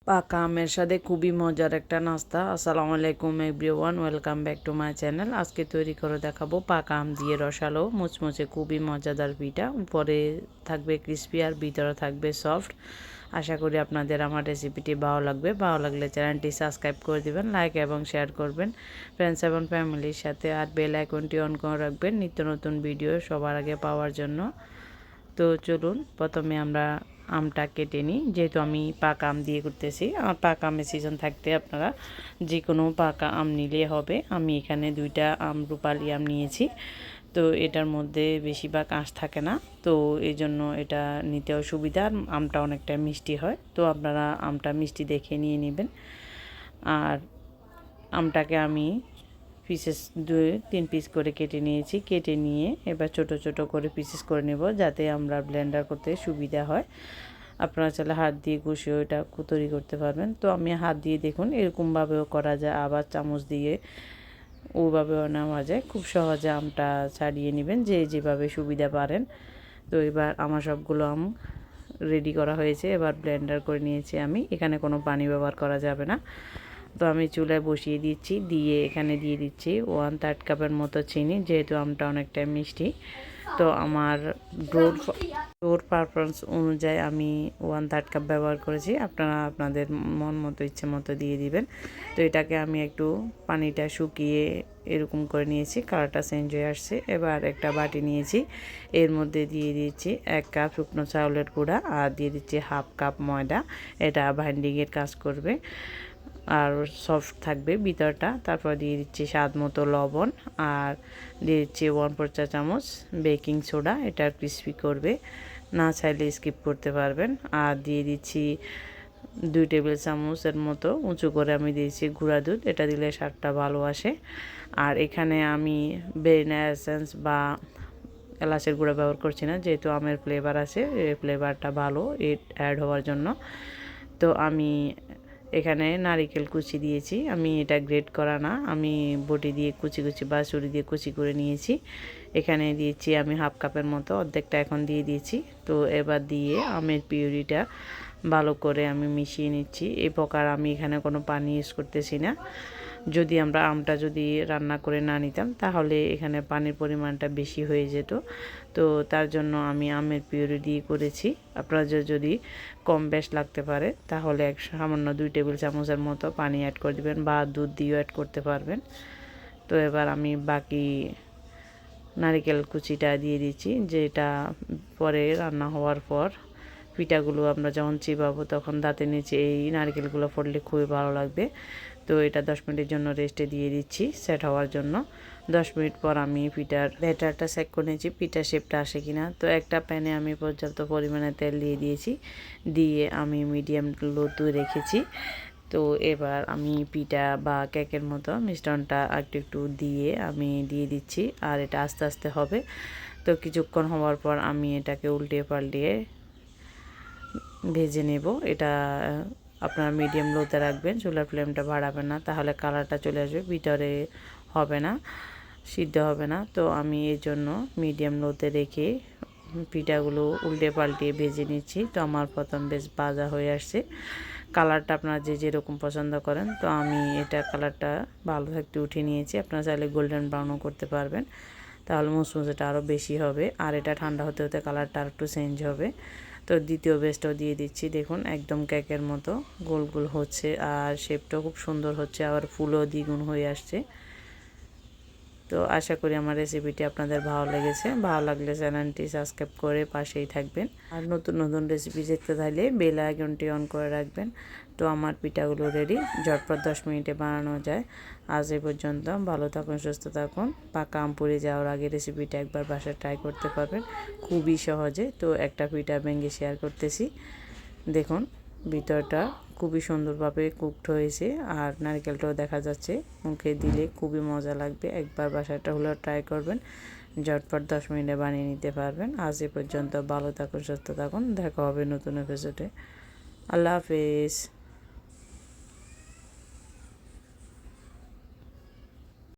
পাকা আমের সাথে খুবই মজার একটা নাস্তা। আসসালামু আলাইকুম everyone, welcome back to my channel. আজকে তৈরি করে দেখাবো পাকা আম দিয়ে রসালো মুচমুচে খুবই মজাদার পিঠা। উপরে থাকবে ক্রিস্পি আর ভিতরে থাকবে সফট। আশা করি আপনাদের আমার রেসিপিটি ভালো লাগবে। ভালো লাগলে চ্যানেলটি সাবস্ক্রাইব করে দিবেন, লাইক এবং শেয়ার করবেন ফ্রেন্ডস এবং ফ্যামিলির সাথে, আর বেল আইকনটি অন করে রাখবেন নিত্য নতুন ভিডিও সবার আগে পাওয়ার জন্য। তো চলুন প্রথমে আমরা আমটা কেটে নিই। যেহেতু আমি পাকা আম দিয়ে করতেছি, আর পাকা আমের সিজন থাকতে আপনারা যে কোনো পাকা আম নিলে হবে। আমি এখানে 2টা রূপালি আম নিয়েছি। তো এটার মধ্যে বেশিরভাগ আঁশ থাকে না, তো এই জন্য এটা নিতেও সুবিধা। আমটা অনেকটা মিষ্টি হয়, তো আপনারা আমটা মিষ্টি দেখে নিয়ে নেবেন। আর আমটাকে আমি পিসেস 2-3 পিস করে কেটে নিয়েছি। কেটে নিয়ে এবার ছোট ছোট করে পিসেস করে নেব, যাতে আমরা ব্লেন্ডার করতে সুবিধা হয়। আপনারা চাইলে হাত দিয়ে ঘষেও এটা তৈরি করতে পারবেন। তো আমি হাত দিয়ে দেখুন এরকমভাবেও করা যায়, আবার চামচ দিয়ে ওইভাবেও নেওয়া যায়। খুব সহজে আমটা ছাড়িয়ে নেবেন যে যেভাবে সুবিধা পারেন। তো এবার আমার সবগুলো আম রেডি করা হয়েছে, এবার ব্লেন্ডার করে নিয়েছি আমি। এখানে কোনো পানি ব্যবহার করা যাবে না। তো আমি চুলায় বসিয়ে দিচ্ছি, দিয়ে এখানে দিয়ে দিচ্ছি 1/3 কাপের মতো চিনি, যেহেতু আমটা অনেকটা মিষ্টি। তো আমার ডোর পারপাস অনুযায়ী আমি 1/3 কাপ ব্যবহার করেছি। আপনারা আপনাদের মন মতো ইচ্ছে মতো দিয়ে দিবেন। তো এটাকে আমি একটু পানিটা শুকিয়ে এরকম করে নিয়েছি, কালারটা চেঞ্জ হয়ে আসছে। এবার একটা বাটি নিয়েছি, এর মধ্যে দিয়ে দিচ্ছি 1 কাপ শুকনো চাউলের গুঁড়া, আর দিয়ে দিচ্ছি 1/2 কাপ ময়দা। এটা বাইন্ডিংয়ের কাজ করবে আর সফট থাকবে ভিতরটা। তারপর দিয়ে দিচ্ছি স্বাদ মতো লবণ, আর দিয়ে দিচ্ছি 1/4 চা চামচ বেকিং সোডা, এটা ক্রিস্পি করবে। না চাইলে স্কিপ করতে পারবেন। আর দিয়ে দিচ্ছি 2 টেবিল চামচের মতো উঁচু করে আমি দিয়েছি গুঁড়া দুধ, এটা দিলে স্বাদটা ভালো আসে। আর এখানে আমি ভ্যানিলা এসেন্স বা এলাচের গুঁড়া ব্যবহার করছি না, যেহেতু আমের ফ্লেভার আছে, এই ফ্লেভারটা ভালো অ্যাড হওয়ার জন্য। তো আমি এখানে নারিকেল কুচি দিয়েছি, আমি এটা গ্রেট করা না, আমি বটি দিয়ে কুচি কুচি বা ছুরি দিয়ে কুচি করে নিয়েছি। এখানে দিয়েছি আমি 1/2 কাপের মতো, অর্ধেকটা এখন দিয়ে দিয়েছি। তো এবার দিয়ে আমের পিউরিটা ভালো করে আমি মিশিয়ে নিচ্ছি। এই প্রকার আমি এখানে কোনো পানি ইউজ করতেছি না। যদি আমরা আমটা যদি রান্না করে না নিতাম, তাহলে এখানে পানির পরিমাণটা বেশি হয়ে যেত। তো তার জন্য আমি আমের পিউরি দিয়ে করেছি। আপনারা যদি কম বেশ লাগতে পারে, তাহলে সামান্য 2 টেবিল চামচের মতো পানি অ্যাড করে দেবেন, বা দুধ দিয়েও অ্যাড করতে পারবেন। তো এবার আমি বাকি নারিকেল কুচিটা দিয়ে দিচ্ছি, যেটা পরে রান্না হওয়ার পর পিঠাগুলো আমরা যখন চিবাবো তখন দাঁতের নিচে এই নারকেলগুলো পড়লে খুবই ভালো লাগবে। তো এটা 10 মিনিটের জন্য রেস্টে দিয়ে দিচ্ছি সেট হওয়ার জন্য। 10 মিনিট পর আমি পিঠার ব্যাটারটা চেক করে নিয়েছি পিঠার শেপটা আসে কিনা। তো একটা প্যানে আমি পর্যাপ্ত পরিমাণে তেল দিয়ে দিয়েছি, দিয়ে আমি মিডিয়াম লোতে রেখেছি। তো এবার আমি পিঠা বা কেকের মতো মিশ্রণটা একটু একটু দিয়ে আমি দিয়ে দিচ্ছি, আর এটা আস্তে আস্তে হবে। তো কিছুক্ষণ হওয়ার পর আমি এটাকে উল্টিয়ে পাল্টিয়ে ভেজে নেব। এটা আপনারা মিডিয়াম লোতে রাখবেন, চুলার ফ্লেমটা বাড়াবেন না, তাহলে কালারটা চলে আসবে, ভিতরে হবে না, সিদ্ধ হবে না। তো আমি এই জন্য মিডিয়াম লোতে রেখে পিঠাগুলো উল্টে পাল্টিয়ে ভেজে নিচ্ছি। তো আমার প্রথম বেশ ভাজা হয়ে আসছে। কালারটা আপনারা যে যেরকম পছন্দ করেন, তো আমি এটা কালারটা ভালো থাকতে উঠিয়ে নিয়েছি। আপনারা চাইলে গোল্ডেন ব্রাউনও করতে পারবেন, তাহলে মুচমুচেটা আরও বেশি হবে। আর এটা ঠান্ডা হতে হতে কালারটা আর একটু চেঞ্জ হবে। তো দ্বিতীয় বেসটাও দিয়ে দিচ্ছি, দেখুন একদম কেকের মতো গোল গোল হচ্ছে, আর শেপটাও খুব সুন্দর হচ্ছে, আবার ফুলও দ্বিগুণ হয়ে আসছে। তো আশা করি আমার রেসিপিটি আপনাদের ভালো লেগেছে। ভালো লাগলে চ্যানেলটি সাবস্ক্রাইব করে পাশেই থাকবেন, আর নতুন নতুন রেসিপি দেখতে চাইলে বেল আইকনটি অন করে রাখবেন। তো আমার পিঠাগুলো রেডি, ঝটপট 10 মিনিটে বানানো যায়। আজ এই পর্যন্ত, ভালো থাকুন, সুস্থ থাকুন। পাকা আম পুড়ে যাওয়ার আগে রেসিপিটা একবার বাসায় ট্রাই করতে পারবেন, খুবই সহজে। তো একটা পিঠা ভেঙে শেয়ার করতেছি, দেখুন ভিতরটা খুবই সুন্দরভাবে কুকড হয়েছে, আর নারকেলটাও দেখা যাচ্ছে, মুখে দিলে খুবই মজা লাগবে। একবার বাসাটা হলেও ট্রাই করবেন, ঝটপট 10 মিনিটে বানিয়ে নিতে পারবেন। আজ এ পর্যন্ত, ভালো থাকুন, সুস্থ থাকুন, দেখা হবে নতুন এপিসোডে। আল্লাহ হাফেজ।